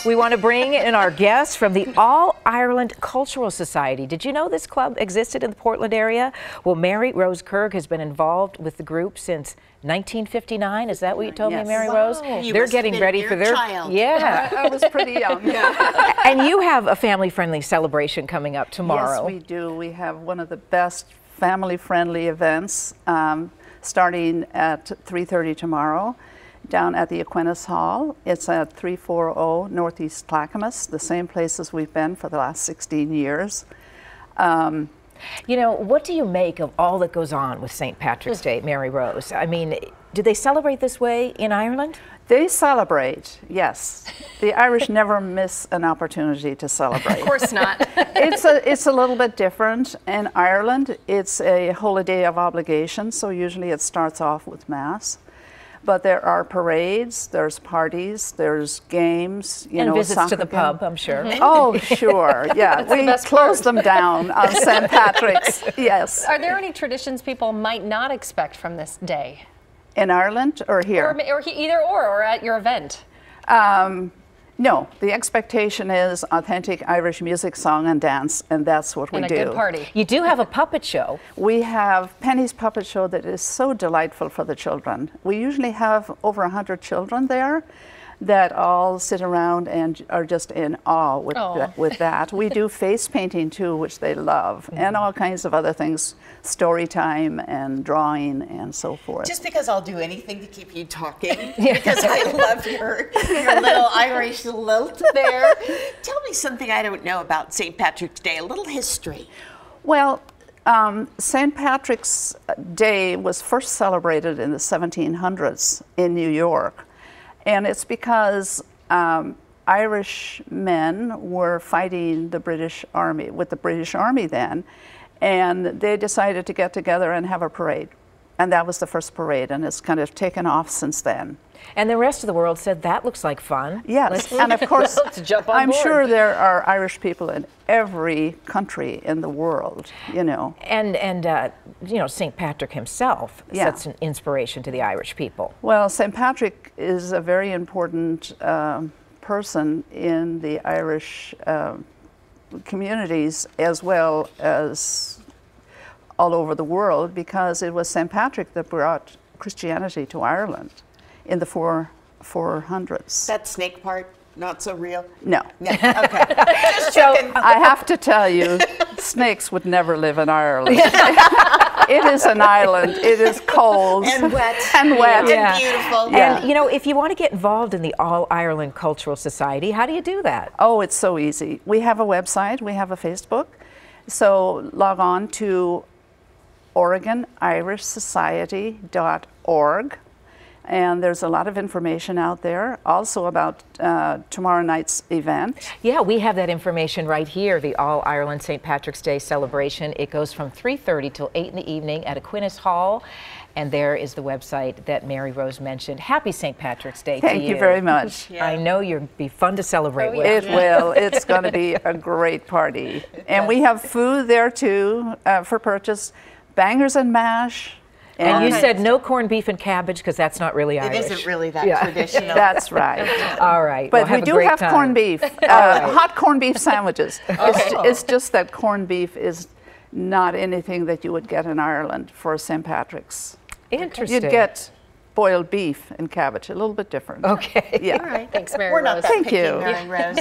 We want to bring in our guests from the All Ireland Cultural Society. Did you know this club existed in the Portland area? Well, Mary Rose Kirk has been involved with the group since 1959. Is that what you told me, Mary Rose? They're getting ready for their child. Yeah. I was pretty young. And you have a family-friendly celebration coming up tomorrow. Yes, we do. We have one of the best family-friendly events starting at 3:30 tomorrow down at the Aquinas Hall. It's at 340 Northeast Clackamas, the same place as we've been for the last 16 years. You know, what do you make of all that goes on with St. Patrick's Day, Mary Rose? I mean, do they celebrate this way in Ireland? They celebrate, yes. The Irish never miss an opportunity to celebrate. Of course not. It's a little bit different. In Ireland, it's a holiday of obligation, so usually it starts off with Mass. But there are parades, there's parties, there's games, and visits to the pub, I'm sure. Oh, sure, yeah. We close them down on St. Patrick's, yes. Are there any traditions people might not expect from this day? In Ireland or here? Or either or at your event? No, the expectation is authentic Irish music, song, and dance, and that's what we do. And a good party. You do have a puppet show. We have Penny's Puppet Show that is so delightful for the children. We usually have over 100 children there that all sit around and are just in awe with that. We do face painting too, which they love, and all kinds of other things, story time and drawing and so forth. Just because I'll do anything to keep you talking, because I love your little Irish lilt there. Tell me something I don't know about St. Patrick's Day, a little history. Well, St. Patrick's Day was first celebrated in the 1700s in New York. And it's because Irish men were fighting the British Army, with the British Army then, and they decided to get together and have a parade. And that was the first parade, and it's kind of taken off since then. And the rest of the world said, that looks like fun. Yes, and of course, Let's jump on I'm board. sure there are Irish people in every country in the world, you know. And you know, St. Patrick himself sets an inspiration to the Irish people. Well, St. Patrick is a very important person in the Irish communities as well as all over the world, because it was St. Patrick that brought Christianity to Ireland in the 400s. That snake part, not so real? No. No, okay. Just So checking. I have to tell you, snakes would never live in Ireland. It is an island. It is cold And wet. and wet. And beautiful. Yeah. And you know, if you want to get involved in the All Ireland Cultural Society, how do you do that? Oh, it's so easy. We have a website, we have a Facebook. So log on to OregonIrishSociety.org. And there's a lot of information out there also about tomorrow night's event. Yeah, we have that information right here, the All Ireland St. Patrick's Day celebration. It goes from 3:30 till 8 in the evening at Aquinas Hall. And there is the website that Mary Rose mentioned. Happy St. Patrick's Day to you. Thank you very much. I know you'll be fun to celebrate with. It will. It's going to be a great party. And we have food there too for purchase, bangers and mash. And you said no corned beef and cabbage because that's not really Irish. It isn't really that traditional. That's right. All right. But well, we do have corned beef, hot corned beef sandwiches. It's just that corned beef is not anything that you would get in Ireland for St. Patrick's. Interesting. You'd get boiled beef and cabbage, a little bit different. Okay. Yeah. All right. Thanks, Mary We're Rose. not that Thank picky, you. Mary Rose.